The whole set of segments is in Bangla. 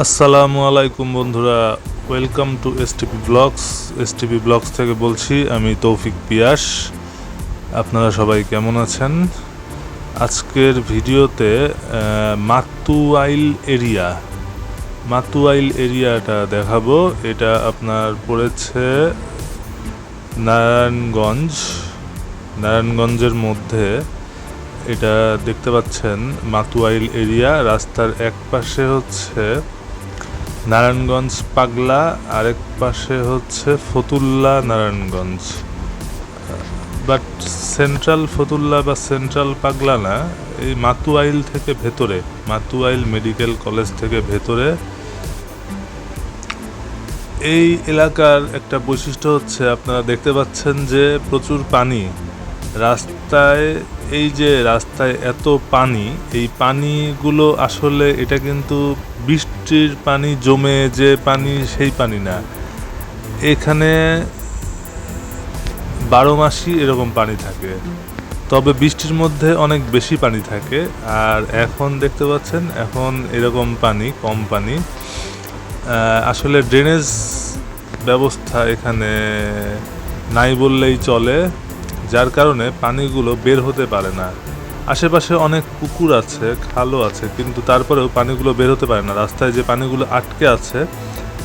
আসসালামু আলাইকুম বন্ধুরা, ওয়েলকাম টু এসটিপি ব্লগস থেকে বলছি আমি তৌফিক পিয়াস। আপনারা সবাই কেমন আছেন? আজকের ভিডিওতে মাতুয়াইল এরিয়াটা দেখাবো। এটা আপনার পড়েছে নারায়ণগঞ্জের মধ্যে। এটা দেখতে পাচ্ছেন মাতুয়াইল এরিয়া। রাস্তার এক পাশে হচ্ছে নারায়ণগঞ্জ পাগলা, আরেক পাশে হচ্ছে ফতুল্লা নারায়ণগঞ্জ। বাট সেন্ট্রাল ফতুল্লা বা সেন্ট্রাল পাগলা না, এই মাতুয়াইল থেকে ভেতরে, মাতুয়াইল মেডিকেল কলেজ থেকে ভেতরে। এই এলাকার একটা বৈশিষ্ট্য হচ্ছে আপনারা দেখতে পাচ্ছেন যে প্রচুর পানি রাস্তায়। এই যে রাস্তায় এত পানি, এই পানিগুলো আসলে এটা কিন্তু বৃষ্টির পানি জমে যে পানি, সেই পানি না। এখানে 12 মাসই এরকম পানি থাকে, তবে বৃষ্টির মধ্যে অনেক বেশি পানি থাকে। আর এখন দেখতে পাচ্ছেন এখন এরকম পানি, কম পানি। আসলে ড্রেনেজ ব্যবস্থা এখানে নাই বললেই চলে, যার কারণে পানিগুলো বের হতে পারে না। আশেপাশে অনেক পুকুর আছে, খালও আছে, কিন্তু তারপরেও পানিগুলো বের হতে পারে না। রাস্তায় যে পানিগুলো আটকে আছে,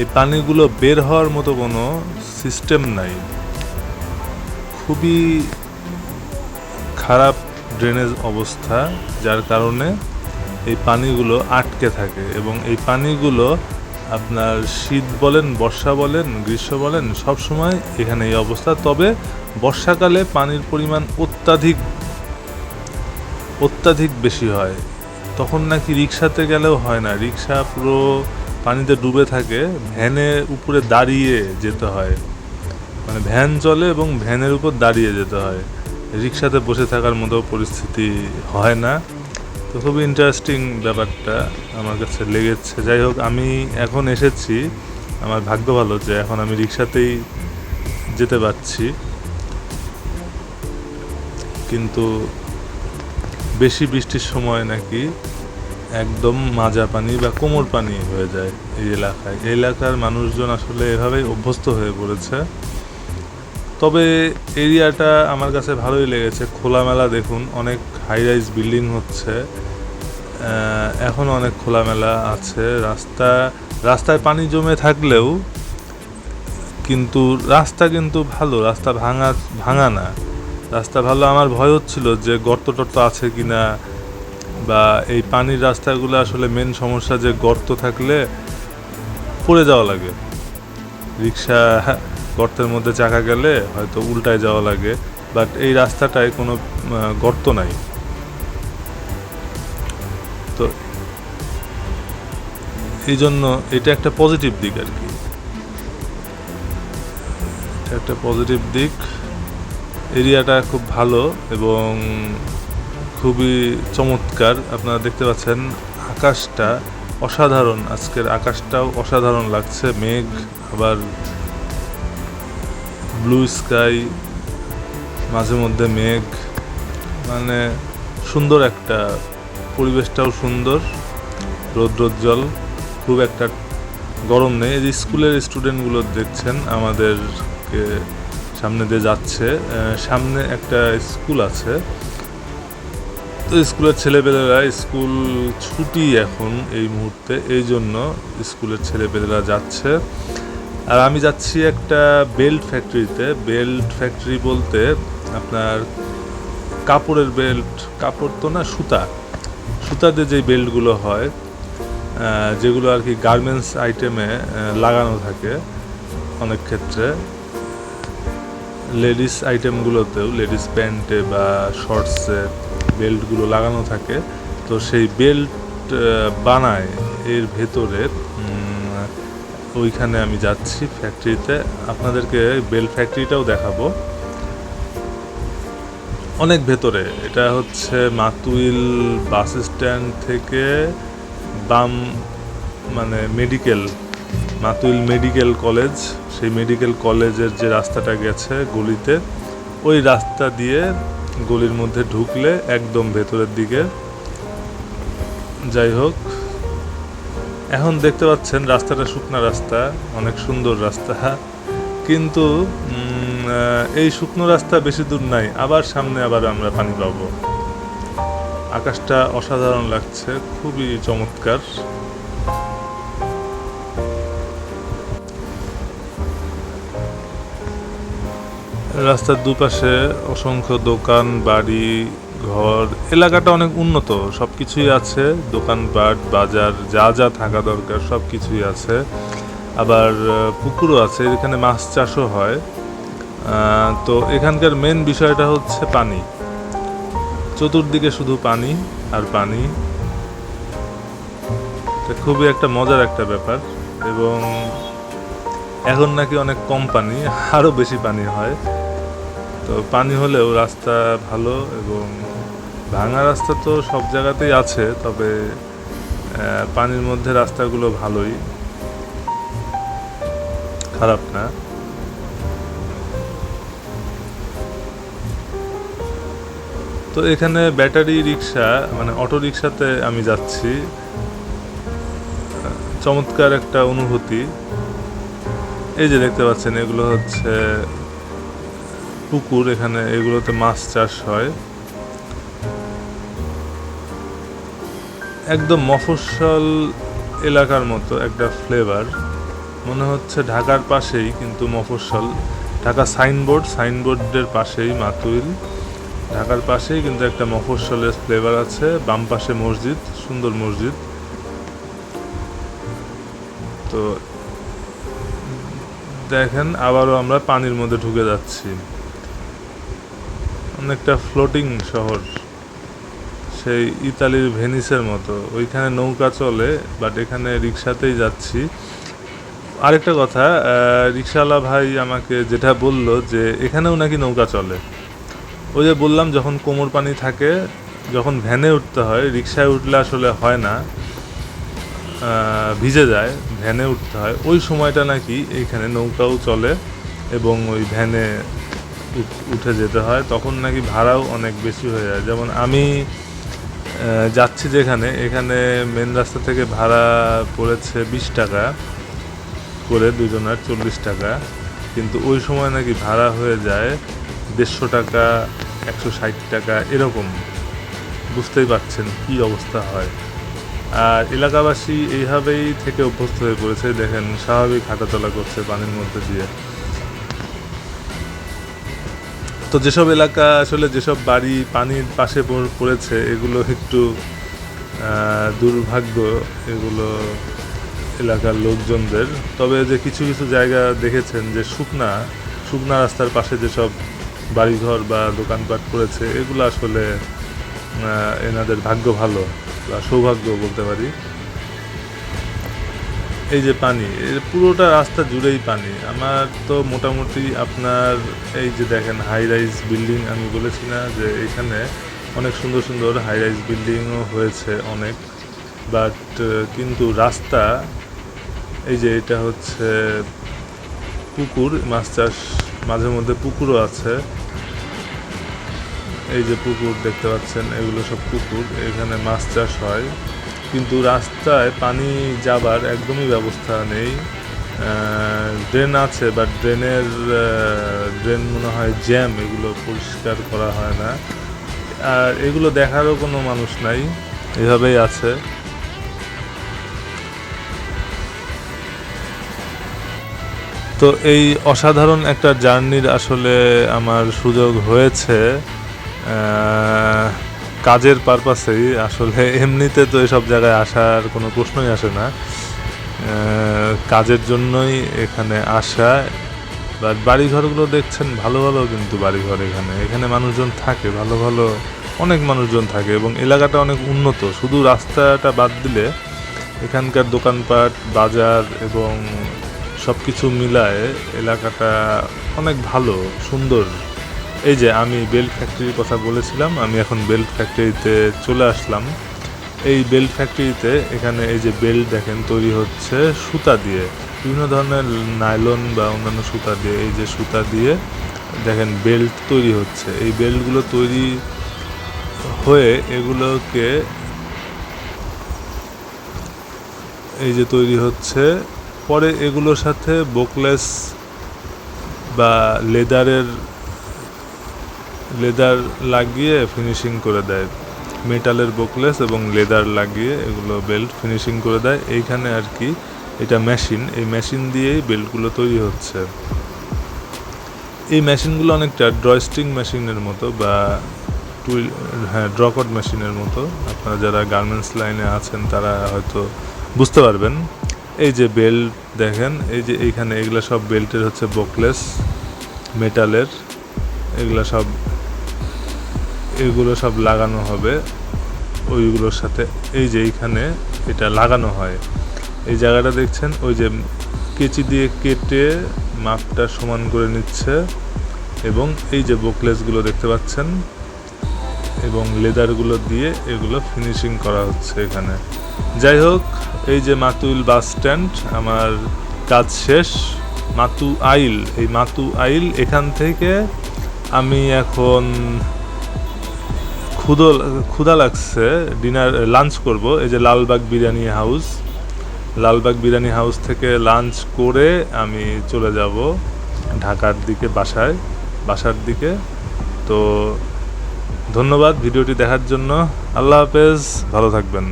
এই পানিগুলো বের হওয়ার মতো কোনো সিস্টেম নাই। খুবই খারাপ ড্রেনেজ অবস্থা, যার কারণে এই পানিগুলো আটকে থাকে। এবং এই পানিগুলো আপনার শীত বলেন, বর্ষা বলেন, গ্রীষ্ম বলেন, সব সময় এখানে এই অবস্থা। তবে বর্ষাকালে পানির পরিমাণ অত্যাধিক বেশি হয়। তখন নাকি রিক্সাতে গেলেও হয় না, রিক্সা পুরো পানিতে ডুবে থাকে, ভ্যানের উপরে দাঁড়িয়ে যেতে হয়। মানে ভ্যান চলে এবং ভ্যানের উপর দাঁড়িয়ে যেতে হয়, রিক্সাতে বসে থাকার মতো পরিস্থিতি হয় না। তো খুবই ইন্টারেস্টিং ব্যাপারটা আমার কাছে লেগেছে। যাই হোক, আমি এখন এসেছি, আমার ভাগ্য ভালো যে এখন আমি রিক্সাতেই যেতে পারছি। কিন্তু বেশি বৃষ্টির সময় নাকি একদম মাজা পানি বা কোমর পানি হয়ে যায় এই এলাকায়। এই এলাকার মানুষজন আসলে এভাবেই অভ্যস্ত হয়ে পড়েছে। তবে এরিয়াটা আমার কাছে ভালোই লেগেছে, খোলামেলা। দেখুন, অনেক হাই রাইজ বিল্ডিং হচ্ছে, এখনও অনেক খোলামেলা আছে। রাস্তায় পানি জমে থাকলেও কিন্তু রাস্তা কিন্তু ভালো, রাস্তা ভাঙা না, রাস্তা ভালো। আমার ভয় হচ্ছিল যে গর্ত টর্ত আছে কিনা, বা এই পানির রাস্তাগুলো আসলে মেন সমস্যা যে গর্ত থাকলে পড়ে যাওয়া লাগে। রিক্সা গর্তের মধ্যে চাকা গেলে হয়তো উল্টায় যাওয়া লাগে, বাট এই রাস্তাটায় কোনো গর্ত নাই। তো এই জন্য এটা একটা পজিটিভ দিক আর কি, এটা একটা পজিটিভ দিক। এরিয়াটা খুব ভালো এবং খুবই চমৎকার। আপনারা দেখতে পাচ্ছেন আকাশটা অসাধারণ, আজকের আকাশটাও অসাধারণ লাগছে। মেঘ, আবার ব্লু স্কাই, মাঝে মধ্যে মেঘ, মানে সুন্দর একটা পরিবেশটাও সুন্দর, রৌদ্রোজ্জ্বল, খুব একটা গরম নেই। এই যে স্কুলের স্টুডেন্টগুলো দেখছেন আমাদেরকে সামনে দিয়ে যাচ্ছে, সামনে একটা স্কুল আছে। তো স্কুলের ছেলেপেলেরা, স্কুল ছুটি এখন এই মুহূর্তে, এই জন্য স্কুলের ছেলেপেলেরা যাচ্ছে। আর আমি যাচ্ছি একটা বেল্ট ফ্যাক্টরিতে। বেল্ট ফ্যাক্টরি বলতে আপনার কাপড়ের বেল্ট, কাপড় তো না, সুতাতে যে বেল্টগুলো হয়, যেগুলো আর কি গার্মেন্টস আইটেমে লাগানো থাকে। অনেক ক্ষেত্রে লেডিস আইটেমগুলোতেও, লেডিস প্যান্টে বা শর্টসে বেল্টগুলো লাগানো থাকে। তো সেই বেল্ট বানায় এর ভেতরে, ওইখানে আমি যাচ্ছি ফ্যাক্টরিতে। আপনাদেরকে বেল্ট ফ্যাক্টরিটাও দেখাবো, অনেক ভেতরে। এটা হচ্ছে মাতুইল বাস স্ট্যান্ড থেকে বাম, মানে মাতুইল মেডিকেল কলেজ, সেই মেডিকেল কলেজের যে রাস্তাটা গেছে গলিতে, ওই রাস্তা দিয়ে গলির মধ্যে ঢুকলে একদম ভেতরের দিকে। যাই হোক, এখন দেখতে পাচ্ছেন রাস্তাটা শুকনা রাস্তা, অনেক সুন্দর রাস্তা, কিন্তু এই শুকনো রাস্তা বেশি দূর নাই, আবার সামনে আবার আমরা পানি পাবো। আকাশটা অসাধারণ লাগছে, খুবই চমৎকার। রাস্তার দুপাশে অসংখ্য দোকান, বাড়ি, ঘর। এলাকাটা অনেক উন্নত, সব কিছুই আছে, দোকানপাট, বাজার, যা যা থাকা দরকার সব কিছুই আছে। আবার পুকুরও আছে, এখানে মাছ চাষও হয়। তো এখানকার মেন বিষয়টা হচ্ছে পানি, চতুর্দিকে শুধু পানি আর পানি। খুবই একটা মজার একটা ব্যাপার। এবং এখন নাকি অনেক কম পানি, আরও বেশি পানি হয়। তো পানি হলেও রাস্তা ভালো, এবং ভাঙা রাস্তা তো সব জায়গাতেই আছে, তবে পানির মধ্যে রাস্তাগুলো ভালোই, খারাপ না। তো এখানে ব্যাটারি রিক্সা, মানে অটো রিক্সাতে আমি যাচ্ছি, চমৎকার একটা অনুভূতি। এই যে দেখতে পাচ্ছেন, এগুলো হচ্ছে পুকুর, এখানে এগুলোতে মাছ চাষ হয়। একদম মফস্বল এলাকার মতো একটা ফ্লেভার, মনে হচ্ছে ঢাকার পাশেই কিন্তু মফস্বল। ঢাকা সাইনবোর্ডের পাশেই মাতুইল, ঢাকার পাশেই কিন্তু একটা মফস্বলের ফ্লেভার আছে। বাম পাশে মসজিদ, সুন্দর মসজিদ। তো দেখেন, আবারও আমরা পানির মধ্যে ঢুকে যাচ্ছি। অনেকটা ফ্লোটিং শহর, সেই ইতালির ভেনিসের মতো। ওইখানে নৌকা চলে, বাট এখানে রিক্সাতেই যাচ্ছি। আরেকটা কথা, রিক্সাওয়ালা ভাই আমাকে যেটা বলল যে এখানেও নাকি নৌকা চলে। ওই যে বললাম, যখন কোমর পানি থাকে, যখন ভ্যানে উঠতে হয়, রিক্সায় উঠলে আসলে হয় না, ভিজে যায়, ভ্যানে উঠতে হয়। ওই সময়টা নাকি এইখানে নৌকাও চলে, এবং ওই ভ্যানে উঠে যেতে হয়। তখন নাকি ভাড়াও অনেক বেশি হয়ে যায়। যেমন আমি যাচ্ছি যেখানে, এখানে মেন রাস্তা থেকে ভাড়া পড়েছে 20 টাকা করে, দুজনের 40 টাকা। কিন্তু ওই সময় নাকি ভাড়া হয়ে যায় 150 টাকা, 160 টাকা এরকম। বুঝতেই পারছেন কি অবস্থা হয়। আর এলাকাবাসী এইভাবেই থেকে অভ্যস্ত হয়ে পড়েছে। দেখেন, স্বাভাবিক হাঁটাচলা করছে পানির মধ্যে দিয়ে। তো যেসব এলাকা আসলে, যেসব বাড়ি পানির পাশে পড়েছে, এগুলো একটু দুর্ভাগ্য এগুলো এলাকার লোকজনদের। তবে যে কিছু কিছু জায়গা দেখেছেন যে শুকনা রাস্তার পাশে যেসব বাড়িঘর বা দোকানপাট করেছে, এগুলো আসলে এনাদের ভাগ্য ভালো বা সৌভাগ্য বলতে পারি। এই যে পানি, পুরোটা রাস্তা জুড়েই পানি। আমার তো মোটামুটি আপনার এই যে দেখেন হাই রাইজ বিল্ডিং, আমি বলেছি না যে এখানে অনেক সুন্দর সুন্দর হাই রাইজ বিল্ডিংও হয়েছে অনেক, বাট কিন্তু রাস্তা, এই যে এটা হচ্ছে পুকুর, মাছ চাষ, মাঝে মধ্যে পুকুরও আছে। এই যে পুকুর দেখতে পাচ্ছেন, এগুলো সব পুকুর, এখানে মাছ চাষ হয়। কিন্তু রাস্তায় পানি যাবার একদমই ব্যবস্থা নেই। ড্রেন আছে, বাট ড্রেন মনে হয় জ্যাম, এগুলো পরিষ্কার করা হয় না। আর এগুলো দেখারও কোনো মানুষ নাই, এভাবেই আছে। তো এই অসাধারণ একটা জার্নির আসলে আমার সুযোগ হয়েছে কাজের পারপাসেই। আসলে এমনিতে তো এসব জায়গায় আসার কোনো প্রশ্নই আসে না, কাজের জন্যই এখানে আসা। বাট বাড়িঘরগুলো দেখছেন ভালো ভালো, কিন্তু বাড়িঘর এখানে মানুষজন থাকে, ভালো ভালো অনেক মানুষজন থাকে, এবং এলাকাটা অনেক উন্নত। শুধু রাস্তাটা বাদ দিলে এখানকার দোকানপাট, বাজার এবং সব কিছু মিলায় এলাকাটা অনেক ভালো, সুন্দর। এই যে আমি বেল্ট ফ্যাক্টরির কথা বলেছিলাম, আমি এখন বেল্ট ফ্যাক্টরিতে চলে আসলাম। এই বেল্ট ফ্যাক্টরিতে এখানে এই যে বেল্ট দেখেন তৈরি হচ্ছে সুতা দিয়ে, বিভিন্ন ধরনের নাইলন বা অন্যান্য সুতা দিয়ে। এই যে সুতা দিয়ে দেখেন বেল্ট তৈরি হচ্ছে। এই বেল্টগুলো তৈরি হয়ে এই যে তৈরি হচ্ছে। পরে এগুলোর সাথে বোকলেস বা লেদার লাগিয়ে ফিনিশিং করে দেয়। মেটালের বোকলেস এবং লেদার লাগিয়ে এগুলো বেল্ট ফিনিশিং করে দেয় এইখানে আর কি। এটা মেশিন, এই মেশিন দিয়েই বেল্টগুলো তৈরি হচ্ছে। এই মেশিনগুলো অনেকটা ড্রস্টিং মেশিনের মতো বা ড্রকট মেশিনের মতো। আপনারা যারা গার্মেন্টস লাইনে আছেন তারা হয়তো বুঝতে পারবেন। এই যে বেল্ট দেখেন, এই যে এইখানে এগুলো সব বেল্টের হচ্ছে বোকলেস মেটালের, এগুলো সব লাগানো হবে ওইগুলোর সাথে। এই যে এইখানে এটা লাগানো হয়, এই জায়গাটা দেখছেন, ওই যে কেচি দিয়ে কেটে মাপটা সমান করে নিচ্ছে এবং এই যে বোকলেসগুলো দেখতে পাচ্ছেন এবং লেদারগুলো দিয়ে এগুলো ফিনিশিং করা হচ্ছে এখানে। যাই হোক, এই যে মাতুইল বাস স্ট্যান্ড, আমার কাজ শেষ। এই মাতুয়াইল এখান থেকে আমি এখন ক্ষুধা লাগছে, লাঞ্চ করব। এই যে লালবাগ বিরিয়ানি হাউস থেকে লাঞ্চ করে আমি চলে যাব ঢাকার দিকে, বাসার দিকে। তো ধন্যবাদ ভিডিওটি দেখার জন্য। আল্লাহ হাফেজ, ভালো থাকবেন।